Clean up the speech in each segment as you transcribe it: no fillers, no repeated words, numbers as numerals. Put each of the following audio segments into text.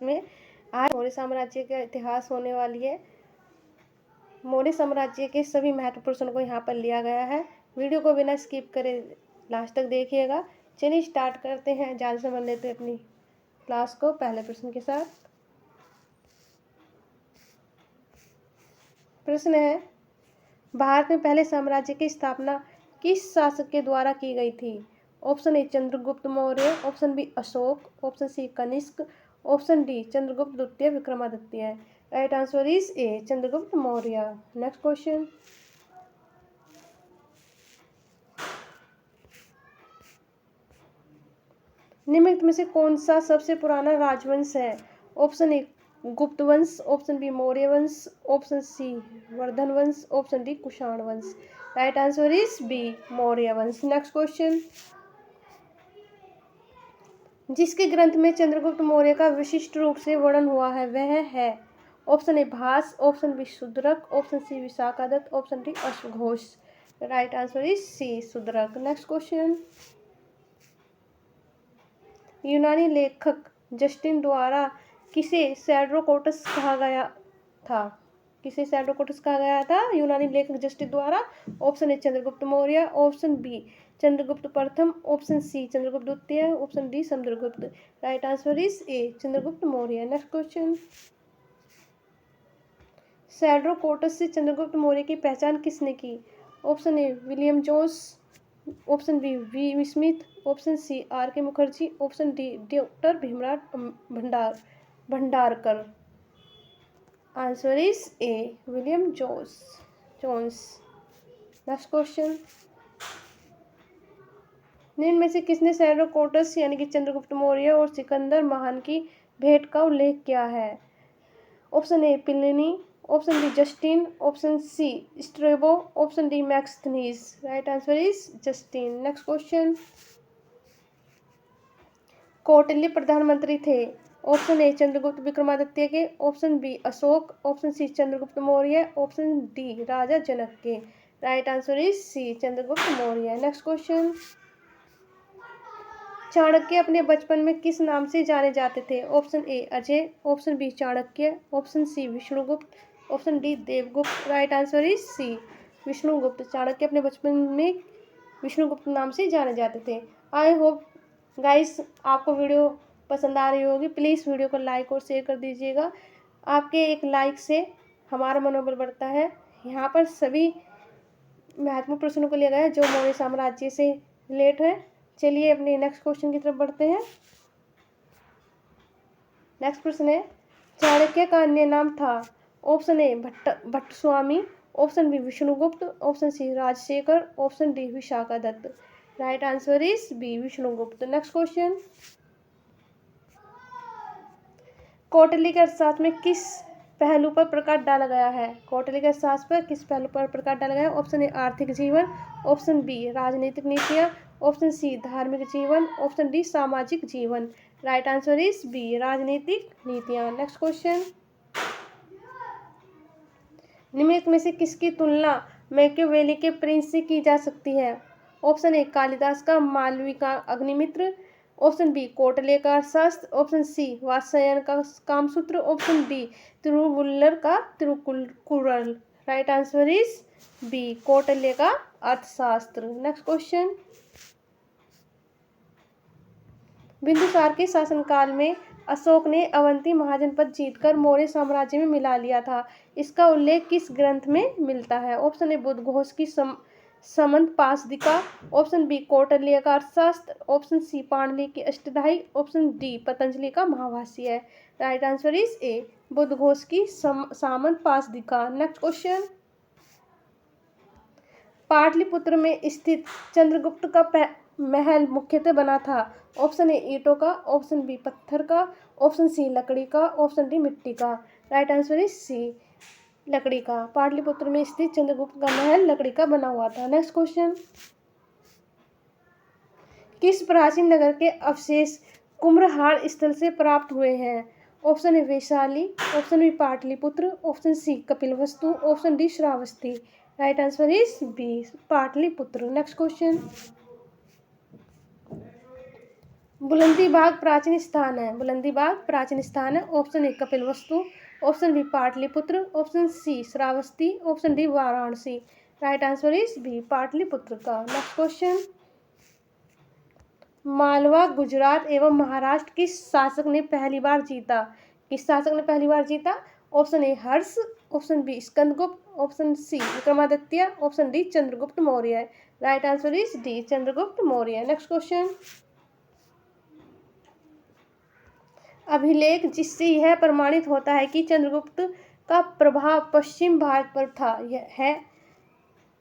में आज मौर्य साम्राज्य का इतिहास होने वाली है। मौर्य साम्राज्य के सभी महत्वपूर्ण प्रश्नों को यहाँ पर लिया गया है। वीडियो को बिना स्किप करे लास्ट तक देखिएगा। चलिए स्टार्ट करते हैं, ज़्यादा समझ लेते हैं अपनी क्लास को पहले प्रश्न के साथ। प्रश्न है, भारत में पहले साम्राज्य की स्थापना किस शासक के द्वारा की गई थी? Option A Chandragupta Maurya, option B Ashok, option C Kanishka, option D Chandragupta द्वितीय Vikramaditya. Right answer is A Chandragupta Maurya. Next question, निम्नलिखित में से कौन सा सबसे पुराना राजवंश है? ऑप्शन ए गुप्त वंश, ऑप्शन बी मौर्य वंश, ऑप्शन सी वर्धन वंश, ऑप्शन डी कुषाण वंश। Right answer is B Maurya वंश। नेक्स्ट क्वेश्चन, जिसके ग्रंथ में चंद्रगुप्त मौर्य का विशिष्ट रूप से वर्णन हुआ है वह है? Option A Bhasa, option B Shudraka, option C Vishakhadatta, option D अश्वघोष। Right answer is C Shudraka. Next question, यूनानी लेखक जस्टिन द्वारा किसे सैड्रोकोटस कहा गया था? किसे सैड्रोकोटस कहा गया था यूनानी लेखक जस्टिन द्वारा? Option A Chandragupta Maurya, option B Chandragupta प्रथम, ऑप्शन सी चंद्रगुप्त द्वितीय, option D Samudragupta. Right answer is A Chandragupta Maurya. Next question, Sandrocottus से चंद्रगुप्त मौर्य की पहचान किसने की? ऑप्शन ए विलियम जोस, option B V Smith, option C R K Mukherjee, option D doctor Bhimrao Bhandarkar. Answer is A William Jones. Next question, निम्न में से किसने सैड्रोकोटस यानी कि चंद्रगुप्त मौर्य और सिकंदर महान की भेंट का उल्लेख किया है? Option A Pliny, option B Justin, option C Strabo, option D Megasthenes. Right answer is Justin. Next question, Kautilya प्रधानमंत्री थे? ऑप्शन ए चंद्रगुप्त विक्रमादित्य के, option B Ashok, option C Chandragupta Maurya, option D Raja Janak के। Right answer is C Chandragupta Maurya. Next question, Chanakya अपने बचपन में किस नाम से जाने जाते थे? Option A Ajay, option B Chanakya, option C Vishnugupta, option D Devgupta. Right answer is C Vishnugupta. Chanakya अपने बचपन में विष्णुगुप्त नाम से जाने जाते थे। आई होप गाइस आपको वीडियो पसंद आ रही होगी। प्लीज़ वीडियो को लाइक और शेयर कर दीजिएगा। आपके एक लाइक से हमारा मनोबल बढ़ता है। यहाँ पर सभी महत्वपूर्ण प्रश्नों को लिया गया है जो मौर्य साम्राज्य से रिलेट है। चलिए अपने नेक्स्ट क्वेश्चन की तरफ बढ़ते हैं। नेक्स्ट प्रश्न है, चाणक्य का अन्य नाम था? Option A Bhatt Swami, option B Vishnugupta, option C Rajshekhar, option D Vishakhadatta. Right answer is B Vishnugupta. Next question, Kautilya के अर्थशास्त्र में किस पहलू पर प्रकाश डाला गया है? कौटिल्य के अर्थशास्त्र पर किस पहलू पर प्रकाश डाला गया है? ऑप्शन ए आर्थिक जीवन, ऑप्शन बी राजनीतिक नीतियाँ, ऑप्शन सी धार्मिक जीवन, ऑप्शन डी सामाजिक जीवन। राइट आंसर इज बी राजनीतिक नीतियाँ। नेक्स्ट क्वेश्चन, निम्नलिखित में से किसकी तुलना मैकियावेली के प्रिंस से की जा सकती है? ऑप्शन ए कालिदास का मालवी का अग्निमित्र, ऑप्शन बी कौटिल्य का अर्थशास्त्र, ऑप्शन सी वात्स्यायन का कामसूत्र, ऑप्शन डी तिरुवल्लुवर का Tirukkural. Right answer is B Kautilya का अर्थशास्त्र। नेक्स्ट क्वेश्चन, बिंदुसार के शासनकाल में अशोक ने अवंती महाजनपद जीतकर मौर्य साम्राज्य में मिला लिया था। इसका उल्लेख किस ग्रंथ में मिलता है? ऑप्शन ए बुद्धघोष की समंतपादिका, ऑप्शन बी कौटिल्य का अर्थशास्त्र, ऑप्शन सी पाणिनि की अष्टाध्यायी, ऑप्शन डी पतंजलि का Mahabhashya. Right answer is A Buddhaghosa की समंतपादिका। नेक्स्ट क्वेश्चन, पाटलिपुत्र में स्थित चंद्रगुप्त का महल मुख्यतः बना था? ऑप्शन ए ईंटों का, ऑप्शन बी पत्थर का, ऑप्शन सी लकड़ी का, ऑप्शन डी मिट्टी का। राइट आंसर इज सी लकड़ी का। पाटलिपुत्र में स्थित चंद्रगुप्त का महल लकड़ी का बना हुआ था। नेक्स्ट क्वेश्चन, किस प्राचीन नगर के अवशेष कुम्भलहार स्थल से प्राप्त हुए हैं? Option A Vaishali, option B Pataliputra, option C Kapilavastu, option D Shravasti. Right answer is B Pataliputra. Next question, Bulandi Bagh प्राचीन स्थान है। बुलंदी बाग प्राचीन स्थान है। Option A Kapilavastu, option B Pataliputra, option C Shravasti, option D Varanasi. Right answer is B Pataliputra का। नेक्स्ट क्वेश्चन, मालवा, गुजरात एवं महाराष्ट्र किस शासक ने पहली बार जीता? किस शासक ने पहली बार जीता? Option A Harsha, option B Skandagupta, option C Vikramaditya, option D Chandragupta Maurya. Right answer is D Chandragupta Maurya. Next question, अभिलेख जिससे यह प्रमाणित होता है कि चंद्रगुप्त का प्रभाव पश्चिम भारत पर था, यह है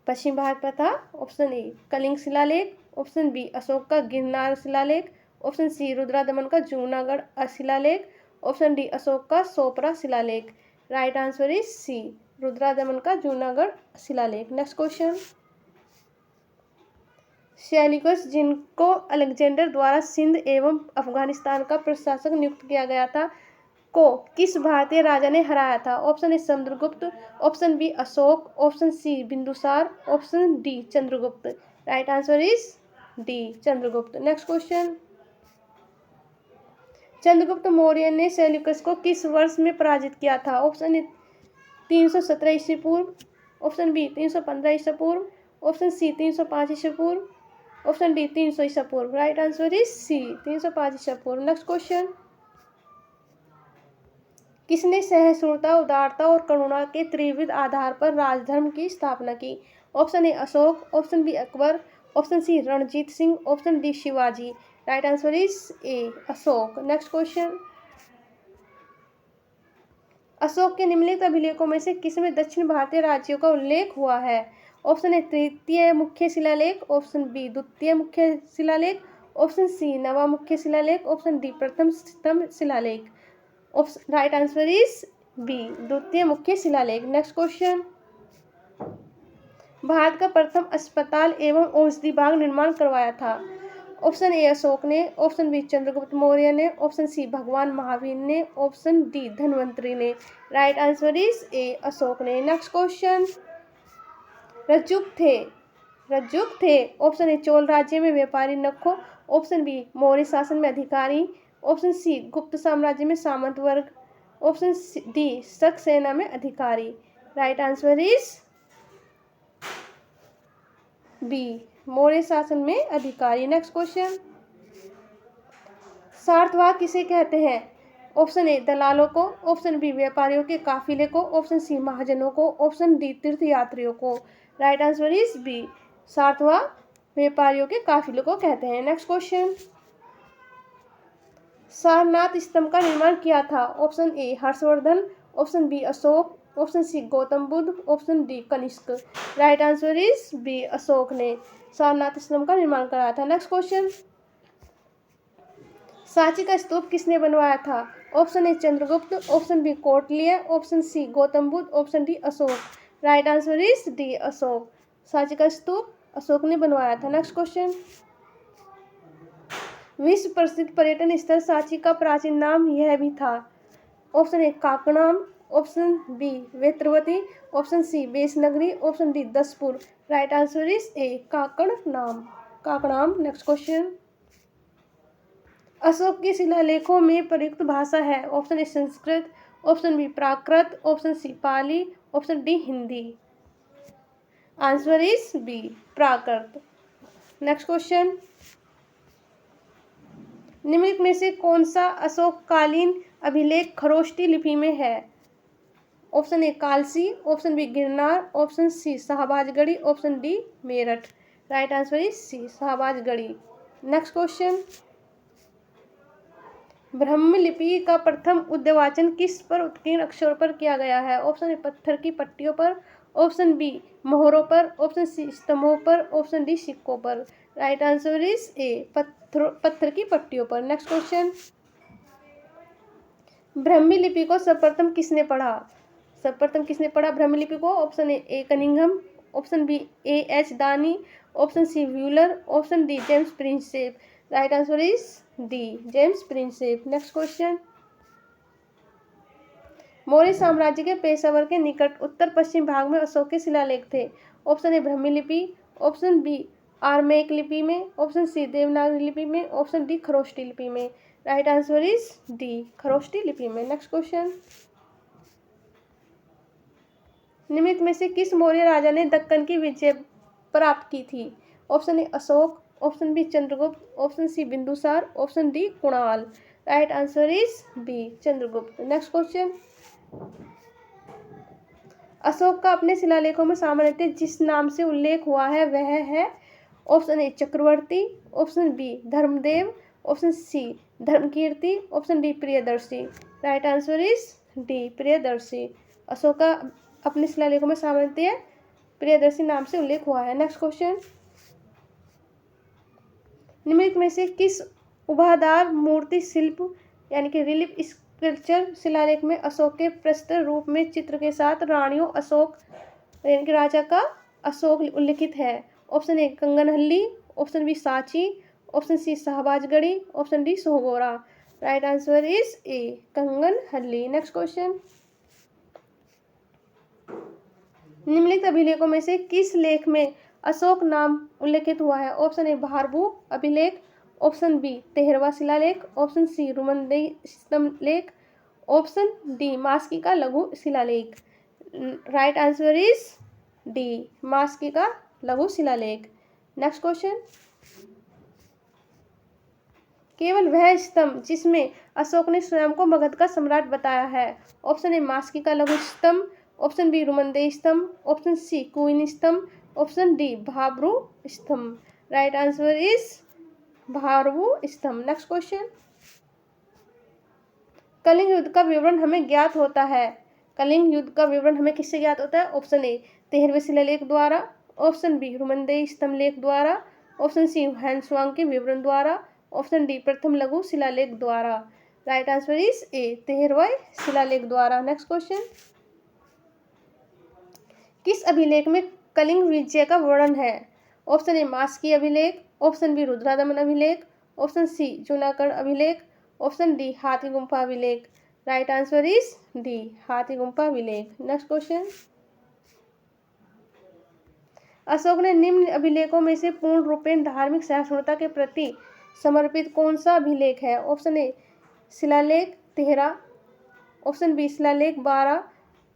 पश्चिम भारत पर था। ऑप्शन ए कलिंग शिलालेख, ऑप्शन बी अशोक का गिरनार शिलालेख, ऑप्शन सी रुद्रादमन का जूनागढ़ शिलालेख, ऑप्शन डी अशोक का सोपरा शिलालेख। राइट आंसर इज सी रुद्रादमन का जूनागढ़ शिलालेख। नेक्स्ट क्वेश्चन, सेल्यूकस जिनको अलेक्जेंडर द्वारा सिंध एवं अफगानिस्तान का प्रशासक नियुक्त किया गया था, को किस भारतीय राजा ने हराया था? Option A Samudragupta, option B Ashok, option C Bindusara, option D Chandragupta. Right answer is D Chandragupta. Next question, Chandragupta Maurya ने सेल्यूकस को किस वर्ष में पराजित किया था? ऑप्शन ए 317 ईस्वी पूर्व, ऑप्शन बी 315 ईस्वी पूर्व, ऑप्शन सी 305 ईस्वी पूर्व, ऑप्शन डी 300 ईस्वी पूर्व। राइट आंसर इज सी 305 ईस्वी पूर्व। नेक्स्ट क्वेश्चन, किसने सहिष्णुता, उदारता और करुणा के त्रिविध आधार पर राजधर्म की स्थापना की? Option A Ashoka, option B Akbar, option C Ranjit Singh, option D Shivaji. Right answer is A Ashoka. Next question, Ashok के निम्नलिखित अभिलेखों में से किसमें दक्षिण भारतीय राज्यों का उल्लेख हुआ है? ऑप्शन ए तृतीय मुख्य शिलालेख, ऑप्शन बी द्वितीय मुख्य शिलालेख, ऑप्शन सी नवा मुख्य शिलालेख, ऑप्शन डी प्रथम स्तंभ शिलालेख। राइट आंसर इज बी द्वितीय मुख्य शिलालेख। नेक्स्ट क्वेश्चन, भारत का प्रथम अस्पताल एवं औषधि बाग निर्माण करवाया था? ऑप्शन ए अशोक ने, ऑप्शन बी चंद्रगुप्त मौर्य ने, ऑप्शन सी भगवान महावीर ने, ऑप्शन डी धन्वंतरी ने। Right answer is A Ashok ने। नेक्स्ट क्वेश्चन, रज्जुक थे। ऑप्शन ए चोल राज्य में व्यापारी नखो, ऑप्शन बी मौर्य शासन में अधिकारी, ऑप्शन सी गुप्त साम्राज्य में सामंत वर्ग, ऑप्शन डी शक सेना में अधिकारी। Right answer is B Maurya शासन में अधिकारी। नेक्स्ट क्वेश्चन, सार्थवाहक किसे कहते हैं? ऑप्शन ए दलालों को, ऑप्शन बी व्यापारियों के काफिले को, ऑप्शन सी महाजनों को, ऑप्शन डी तीर्थयात्रियों को। राइट आंसर इज बी सार्थवाहक व्यापारियों के काफिले को कहते हैं। नेक्स्ट क्वेश्चन, सारनाथ स्तंभ का निर्माण किया था? Option A Harshavardhana, option B Ashok, option C Gautama Buddha, option D Kanishka. Right answer is B Ashoka ने सारनाथ स्तंभ का निर्माण कराया था। नेक्स्ट क्वेश्चन, सांची का स्तूप किसने बनवाया था? Option A Chandragupta, option B Kautilya, option C Gautama Buddha, option D Ashoka. Right answer is D Ashoka. Sanchi का स्तूप अशोक ने बनवाया था। नेक्स्ट क्वेश्चन, विश्व प्रसिद्ध पर्यटन स्थल सांची का प्राचीन नाम यह भी था? Option A Kakanam, option B Vetravati, option C Besnagari, option D Daspur. Right answer is A Kakanam. Next question, Ashok के शिलालेखों में प्रयुक्त भाषा है? Option A Sanskrit, option B Prakrit, option C Pali, option D Hindi. Answer is B Prakrit. Next question, निम्नलिखित में से कौन सा अशोककालीन अभिलेख खरोष्टी लिपि में है? Option A Kalsi, option B Girnar, option C Shahbazgarhi, option D Meerut. Right answer is C Shahbazgarhi. Next question, Brahma लिपि का प्रथम उद्यवाचन किस पर उत्कीर्ण अक्षरों पर किया गया है? ऑप्शन ए पत्थर की पट्टियों पर, ऑप्शन बी मोहरों पर, ऑप्शन सी स्तंभों पर, ऑप्शन डी सिक्कों पर। राइट आंसर इज ए पत्थर की पट्टियों पर। नेक्स्ट क्वेश्चन, ब्राह्मी लिपि को सर्वप्रथम किसने पढ़ा? ब्राह्मी लिपि को? Option A Cunningham, option B H Dani, option C Buhler, option D James Prinsep. Right answer is D James Prinsep. Next question, Maurya साम्राज्य के पेशावर के निकट उत्तर पश्चिम भाग में अशोक के शिलालेख थे? ऑप्शन ए ब्राह्मी लिपि, ऑप्शन बी आरमेक लिपि में, ऑप्शन सी देवनागरी लिपि में, ऑप्शन डी खरोष्टी लिपि में। Right answer is D Kharosthi लिपि में। नेक्स्ट क्वेश्चन, निम्नलिखित में से किस मौर्य राजा ने दक्कन की विजय प्राप्त की थी? Option A Ashoka, option B Chandragupta, option C Bindusara, option D Kunal. Right answer is B Chandragupta. Next question, Ashoka का अपने शिलालेखों में सामान्यतः जिस नाम से उल्लेख हुआ है वह है option A Chakravarti, option B Dharmadeva, option C Dharmakirti, option D Priyadarshi. Right answer is D Priyadarshi. Ashoka का अपने शिलालेखों में सामान्यतः प्रियदर्शी नाम से उल्लेख हुआ है। नेक्स्ट क्वेश्चन, निम्नलिखित में से किस उभादार मूर्ति शिल्प यानी कि रिलीफ स्कल्पचर शिलालेख में अशोक के प्रस्तुत रूप में चित्र के साथ रानियों अशोक यानी कि राजा का अशोक उल्लिखित है? Option A Kanaganahalli, option B Sanchi, option C Shahbazgarhi, option D Sohgaura. Right answer is A Kanaganahalli. Next question, निम्नलिखित अभिलेखों में से किस लेख में अशोक नाम उल्लेखित हुआ है? ऑप्शन ए भारभू अभिलेख, ऑप्शन बी 13वां शिलालेख, ऑप्शन सी रुमनदेई स्तंभलेख, ऑप्शन डी मास्की का लघु शिलालेख। राइट आंसर इज डी मास्की का लघु शिलालेख। नेक्स्ट क्वेश्चन, केवल वह स्तंभ जिसमें अशोक ने स्वयं को मगध का सम्राट बताया है? ऑप्शन ए मास्की का लघु स्तंभ, ऑप्शन बी रुमनदेई स्तंभ, ऑप्शन सी कुइन स्तंभ, ऑप्शन डी भाब्रू स्तंभ। राइट आंसर इज भाब्रू स्तंभ। नेक्स्ट क्वेश्चन, कलिंग युद्ध का विवरण हमें ज्ञात होता है। कलिंग युद्ध का विवरण हमें किससे ज्ञात होता है? ऑप्शन ए 13वें शिलालेख द्वारा, ऑप्शन बी रुमनदेई स्तंभ लेख द्वारा, ऑप्शन सी हैंसवांग के विवरण द्वारा, ऑप्शन डी प्रथम लघु शिलालेख द्वारा। राइट आंसर इज ए 13वां शिलालेख द्वारा। नेक्स्ट क्वेश्चन, किस अभिलेख में कलिंग विजय का वर्णन है? ऑप्शन ए मास्की अभिलेख, ऑप्शन बी रुद्रादमन अभिलेख, ऑप्शन सी जूनागढ़ अभिलेख, ऑप्शन डी हाथी गुम्फा अभिलेख। राइट आंसर इज डी हाथी गुम्फा अभिलेख। नेक्स्ट क्वेश्चन, अशोक ने निम्न अभिलेखों में से पूर्ण रूपेण धार्मिक सहिष्णुता के प्रति समर्पित कौन सा अभिलेख है? ऑप्शन ए शिलालेख 13, ऑप्शन बी शिलालेख 12,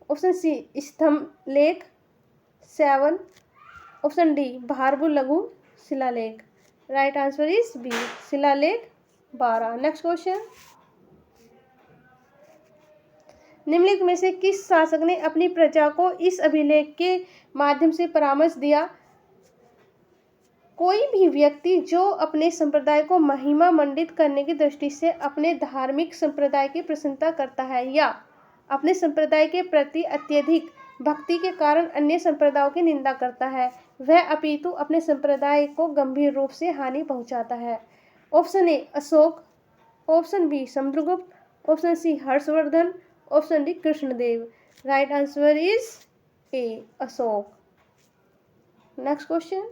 ऑप्शन सी स्तंभ लेख 7, ऑप्शन डी भारभू लघु शिलालेख। राइट आंसर इज बी शिलालेख 12। नेक्स्ट क्वेश्चन, निम्नलिखित में से किस शासक ने अपनी प्रजा को इस अभिलेख के माध्यम से परामर्श दिया? कोई भी व्यक्ति जो अपने संप्रदाय को महिमा मंडित करने की दृष्टि से अपने धार्मिक संप्रदाय की प्रशंसा करता है या अपने संप्रदाय के प्रति अत्यधिक भक्ति के कारण अन्य संप्रदायों की निंदा करता है, वह अपितु अपने संप्रदाय को गंभीर रूप से हानि पहुंचाता है। Option A Ashoka, option B Samudragupta, option C Harshavardhana, option D Krishnadeva. Right answer is A Ashoka. Next question,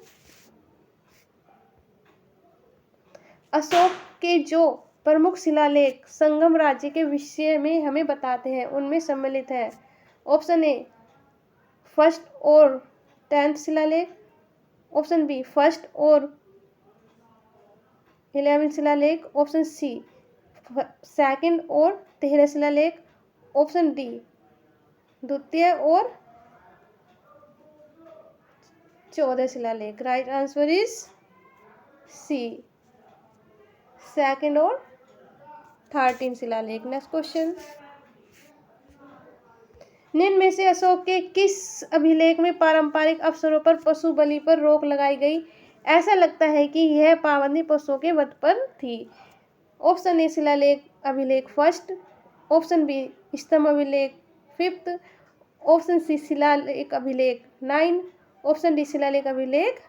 Ashok के जो प्रमुख शिलालेख संगम राज्य के विषय में हमें बताते हैं उनमें सम्मिलित है? ऑप्शन ए फर्स्ट और 10th शिलालेख, ऑप्शन बी फर्स्ट और 11th शिलालेख, ऑप्शन सी सेकंड और 13 शिलालेख, ऑप्शन डी द्वितीय और 14 शिलालेख। Right answer is C second और 13 शिलालेख। नेक्स्ट क्वेश्चन, निम्न में से अशोक के किस अभिलेख में पारंपरिक अवसरों पर पशु बलि पर रोक लगाई गई? ऐसा लगता है कि यह पाबंदी पशुओं के वध पर थी। ऑप्शन ए शिलालेख अभिलेख 1, ऑप्शन बी स्तंभ अभिलेख 5, ऑप्शन सी शिलालेख अभिलेख 9, ऑप्शन डी शिलालेख अभिलेख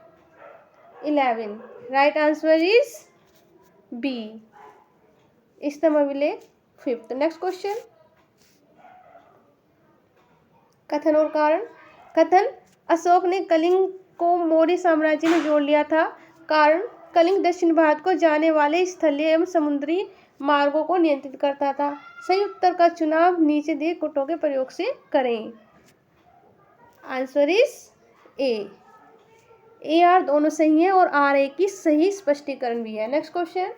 11। राइट आंसर इज बी स्तंभ अभिलेख 5। नेक्स्ट क्वेश्चन, कथन और कारण। कथन, अशोक ने कलिंग को मौर्य साम्राज्य में जोड़ लिया था। कारण, कलिंग दक्षिण भारत को जाने वाले स्थलीय एवं समुद्री मार्गों को नियंत्रित करता था। सही उत्तर का चुनाव नीचे दिए कोटों के प्रयोग से करें। Answer is A A R दोनों सही है और आर ए की सही स्पष्टीकरण भी है। नेक्स्ट क्वेश्चन,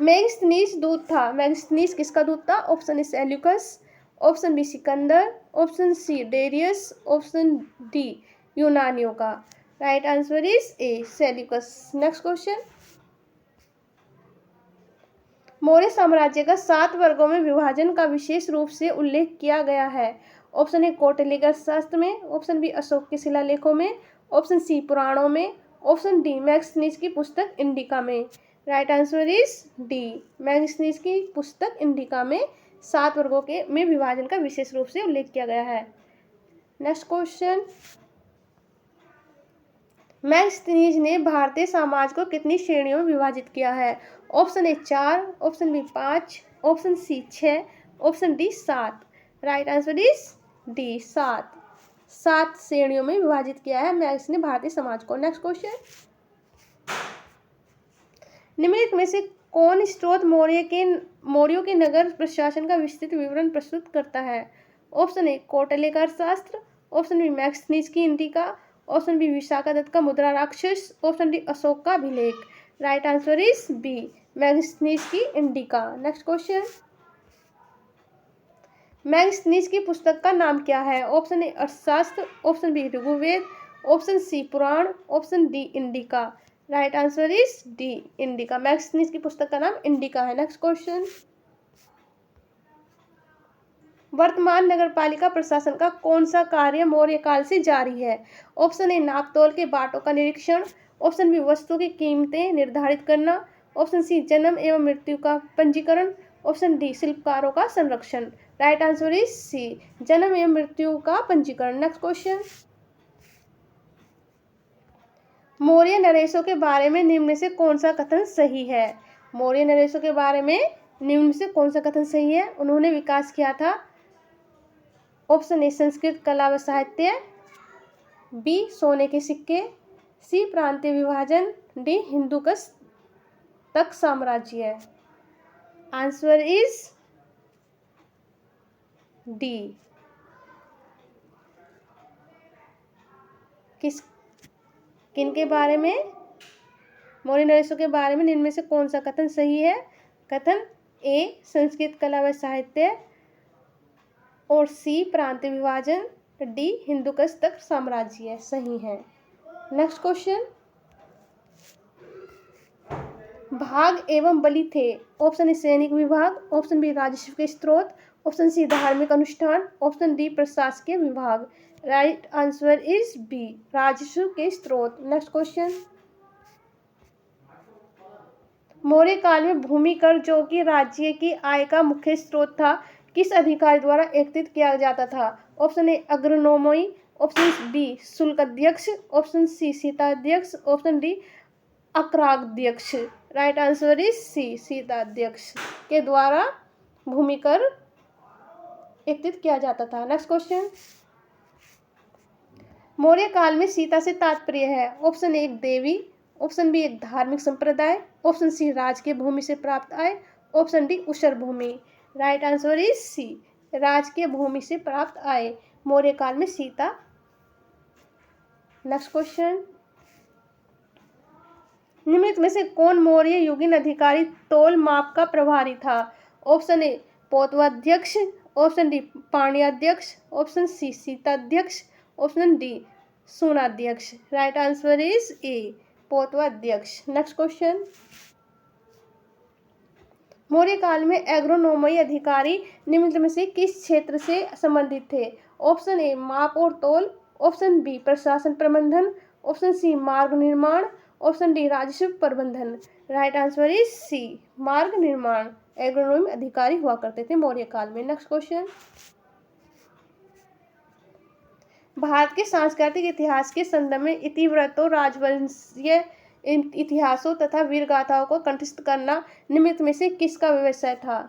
मैगस्थनीज दूत था। मैगस्थनीज किसका दूत था? Option A Seleucus, option B Sikandar, option C Darius, option D यूनानियों का। Right answer is A Seleucus. Next question, Maurya साम्राज्य का 7 वर्गों में विभाजन का विशेष रूप से उल्लेख किया गया है। ऑप्शन ए कौटिल्य शास्त्र में, ऑप्शन बी अशोक के शिलालेखों में, ऑप्शन सी पुराणों में, ऑप्शन डी मैगस्थनीज की पुस्तक इंडिका में। Right answer is D, Megasthenes की पुस्तक इंडिका में 7 वर्गों के में विभाजन का विशेष रूप से उल्लेख किया गया है। नेक्स्ट क्वेश्चन, मैगस्थनीज ने भारतीय समाज को कितनी श्रेणियों में विभाजित किया है? Option A 4, option B 5, option C 6, option D 7। Right answer is D 7। 7 श्रेणियों में विभाजित किया है मैगस्थनीज ने भारतीय समाज को। नेक्स्ट क्वेश्चन, निम्नलिखित में से कौन स्रोत मौर्यों के नगर प्रशासन का विस्तृत विवरण प्रस्तुत करता है? ऑप्शन ए कौटिल्य शास्त्र, ऑप्शन बी मैगस्थनीज की Indica, option B Vishakha Datta का Mudrarakshasa, option D Ashoka का अभिलेख। Right answer is B, Megasthenes की इंडिका। नेक्स्ट क्वेश्चन, मैगस्थनीज की पुस्तक का नाम क्या है? Option A Arthashastra, option B Rigveda, option C Purana, option D Indica. Right answer is D Indica. Megasthenes की पुस्तक का नाम इंडिका है। नेक्स्ट क्वेश्चन, वर्तमान नगरपालिका प्रशासन का कौन सा कार्य मौर्य काल से जारी है? ऑप्शन ए नापतोल के बांटों का निरीक्षण, ऑप्शन बी वस्तुओं की कीमतें निर्धारित करना, ऑप्शन सी जन्म एवं मृत्यु का पंजीकरण, ऑप्शन डी शिल्पकारों का संरक्षण। राइट आंसर इज सी, जन्म एवं मृत्यु का पंजीकरण। नेक्स्ट क्वेश्चन, मौर्य नरेशों के बारे में निम्न में से कौन सा कथन सही है? मौर्य नरेशों के बारे में निम्न में से कौन सा कथन सही है? उन्होंने विकास किया था। ऑप्शन ए संस्कृत कला व साहित्य, बी सोने के सिक्के, सी प्रांतीय विभाजन, डी हिंदुकुश तक साम्राज्य। Answer is D. किनके बारे में? मौर्य नरेशों के बारे में निम्न में से कौन सा कथन सही है? कथन ए संस्कृत कला व साहित्य, और सी प्रांतीय विभाजन, डी हिंदुकुश तक साम्राज्य सही है। नेक्स्ट क्वेश्चन, भाग एवं बलि थे। ऑप्शन ए सैनिक विभाग, ऑप्शन बी राजस्व के स्रोत, ऑप्शन सी धार्मिक अनुष्ठान, ऑप्शन डी प्रशासकीय विभाग। राइट आंसर इज बी, राजस्व के स्रोत। नेक्स्ट क्वेश्चन, मौर्य काल में भूमि कर जो कि राज्य की आय का मुख्य स्रोत था, किस अधिकारी द्वारा एकत्रित किया जाता था? Option A agronomoi, option B शुल्क अध्यक्ष, ऑप्शन सी सीताध्यक्ष, ऑप्शन डी अक्राध्यक्ष। राइट आंसर इज सी, सीताध्यक्ष के द्वारा भूमि कर एकत्रित किया जाता था। नेक्स्ट क्वेश्चन, मौर्य काल में सीता से तात्पर्य है? ऑप्शन ए एक देवी, ऑप्शन बी एक धार्मिक संप्रदाय, ऑप्शन सी राजकीय भूमि से प्राप्त आय, ऑप्शन डी ऊसर भूमि। राइट आंसर इज सी, राजकीय भूमि से प्राप्त आय मौर्य काल में सीता। नेक्स्ट क्वेश्चन, निम्नलिखित में से कौन मौर्य युगीन अधिकारी तोल माप का प्रभारी था? ऑप्शन ए पोतवाध्यक्ष, ऑप्शन डी पाणियाध्यक्ष, ऑप्शन सी सीताध्यक्ष, ऑप्शन डी सूनाध्यक्ष। राइट आंसर इज ए पोतवाध्यक्ष। नेक्स्ट क्वेश्चन, मौर्य काल में एग्रोनोमई अधिकारी निम्नलिखित में से किस क्षेत्र से संबंधित थे? ऑप्शन ए माप और तोल, ऑप्शन बी प्रशासन प्रबंधन, ऑप्शन सी मार्ग निर्माण, ऑप्शन डी राजस्व प्रबंधन। राइट आंसर इज सी, मार्ग निर्माण एग्रोनोमी अधिकारी हुआ करते थे मौर्य काल में। नेक्स्ट क्वेश्चन, भारत के सांस्कृतिक इतिहास के संदर्भ में इतिवृत्तों, राजवंशीय इतिहासों तथा वीर गाथाओं को कंठस्थ करना निम्नलिखित में से किसका व्यवसाय था?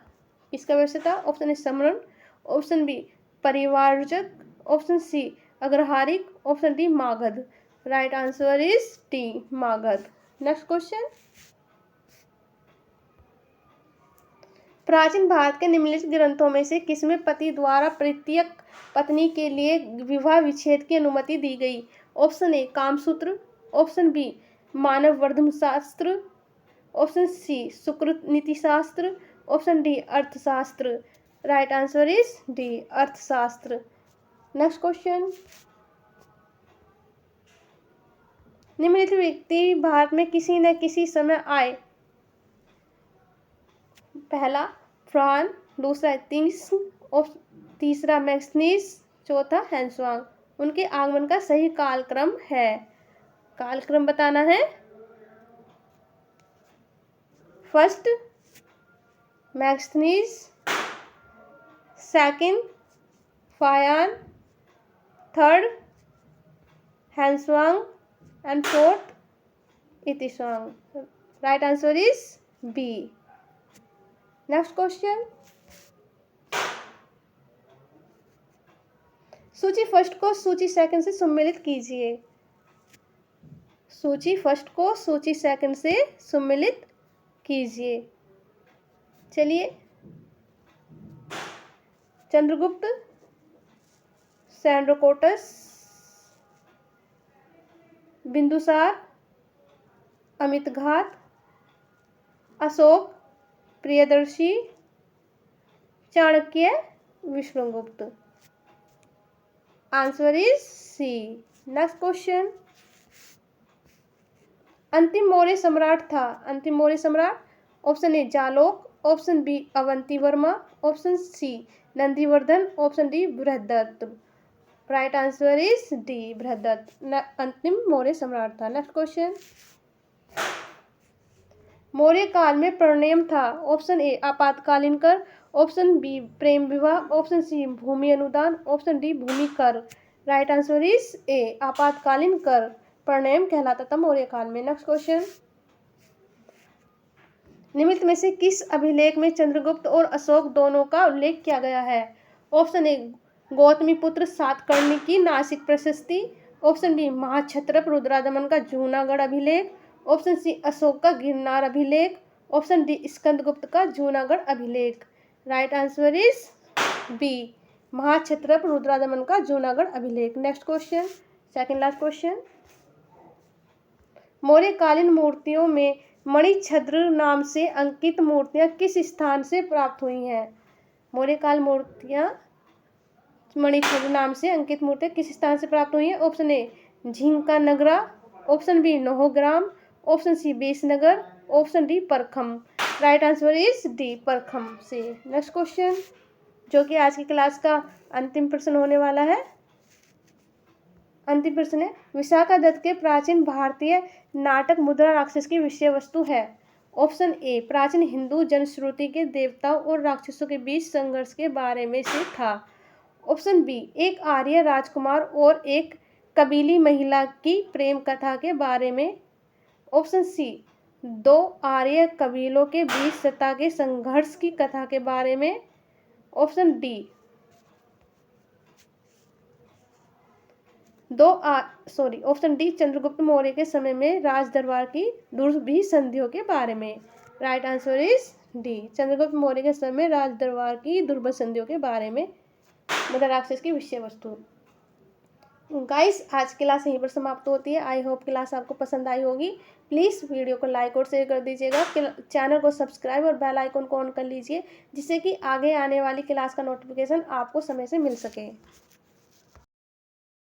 किसका व्यवसाय था? ऑप्शन ए सम्रण, ऑप्शन बी परिवारजक, ऑप्शन सी अग्रहारिक, ऑप्शन डी मागध। राइट आंसर इज डी मागध। नेक्स्ट क्वेश्चन, प्राचीन भारत के निम्नलिखित ग्रंथों में से किसमें पति द्वारा प्रत्येक पत्नी के लिए विवाह विच्छेद की अनुमति दी गई? Option A Kamasutra, option B मानव वर्धन शास्त्र, ऑप्शन सी सुकृत नीति शास्त्र, option D Arthashastra. Right answer is D Arthashastra. Next question, निम्नलिखित व्यक्ति भारत में किसी न किसी समय आए। पहला फ्रान, दूसरा तिंग्स, तीसरा मैक्सनीस, चौथा हैंसवांग। उनके आगमन का सही कालक्रम है, कालक्रम बताना है। First Megasthenes, second Fahien, third Hsuan Tsang and fourth I Tsing. Right answer is B. Next question, सूची फर्स्ट को सूची सेकंड से सम्मिलित कीजिए। सूची फर्स्ट को सूची सेकंड से सम्मिलित कीजिए। चलिए, Chandragupta, Sandrocottus, Bindusara, Amitraghata, Ashok, Priyadarshi, Chanakya, Vishnugupta. Answer is C. Next question, अंतिम मौर्य सम्राट था। अंतिम मौर्य सम्राट, option A Jalauka, option B Avanti Varma, option C Nandivardhan, option D Brihadratha. Right answer is D Brihadratha अंतिम मौर्य सम्राट था। नेक्स्ट क्वेश्चन, मौर्य काल में प्रणयम था। ऑप्शन ए आपातकालीन कर, ऑप्शन बी प्रेम विवाह, ऑप्शन सी भूमि अनुदान, ऑप्शन डी भूमि कर। राइट आंसर इज ए आपातकालीन कर प्रणयम कहलाता था मौर्य काल में। नेक्स्ट क्वेश्चन, निम्नलिखित में से किस अभिलेख में चंद्रगुप्त और अशोक दोनों का उल्लेख किया गया है। ऑप्शन ए गौतमी पुत्र सातकर्णी की नासिक प्रशस्ति, ऑप्शन बी महाक्षत्रप रुद्रादमन का जूनागढ़ अभिलेख, ऑप्शन सी अशोक का गिरनार अभिलेख, ऑप्शन डी स्कंदगुप्त का जूनागढ़ अभिलेख। राइट आंसर इज बी महाक्षत्रप रुद्रादमन का जूनागढ़ अभिलेख। Next question, second last question, मौर्यकालीन मूर्तियों में मणिछद्र नाम से अंकित मूर्तियां किस स्थान से प्राप्त हुई हैं। मौर्यकाल मूर्तियां मणिछद्र नाम से अंकित मूर्तियां किस स्थान से प्राप्त हुई हैं। Option A Jhinga Nagra, option B Naugram, option C Besnagar, option D Parkham. Right answer is D Parkham से। नेक्स्ट क्वेश्चन, जो कि आज की क्लास का अंतिम प्रश्न होने वाला है। अंतिम प्रश्न है, विशाखा दत्त के प्राचीन भारतीय नाटक मुद्रा राक्षस की विषय वस्तु है। ऑप्शन ए प्राचीन हिंदू जनश्रुति के देवताओं और राक्षसों के बीच संघर्ष के बारे में से था। ऑप्शन बी एक आर्य राजकुमार और एक कबीली महिला की प्रेम कथा के बारे में। ऑप्शन सी दो आर्य कबीलों के बीच सत्ता के संघर्ष की कथा के बारे में। Option D option D Chandragupta Maurya के समय में राज दरबार की दुर्भी संधियों के बारे में। Right answer is D Chandragupta Maurya के समय में राज दरबार की दुर्भ संधियों के बारे में मुद्रा राक्षस की विषय वस्तु। गाइस, आज की क्लास यहीं पर समाप्त होती है। आई होप क्लास आपको पसंद आई होगी। प्लीज़ वीडियो को लाइक और शेयर कर दीजिएगा, चैनल को सब्सक्राइब और बेल आइकन को ऑन कर लीजिए, जिससे कि आगे आने वाली क्लास का नोटिफिकेशन आपको समय से मिल सके।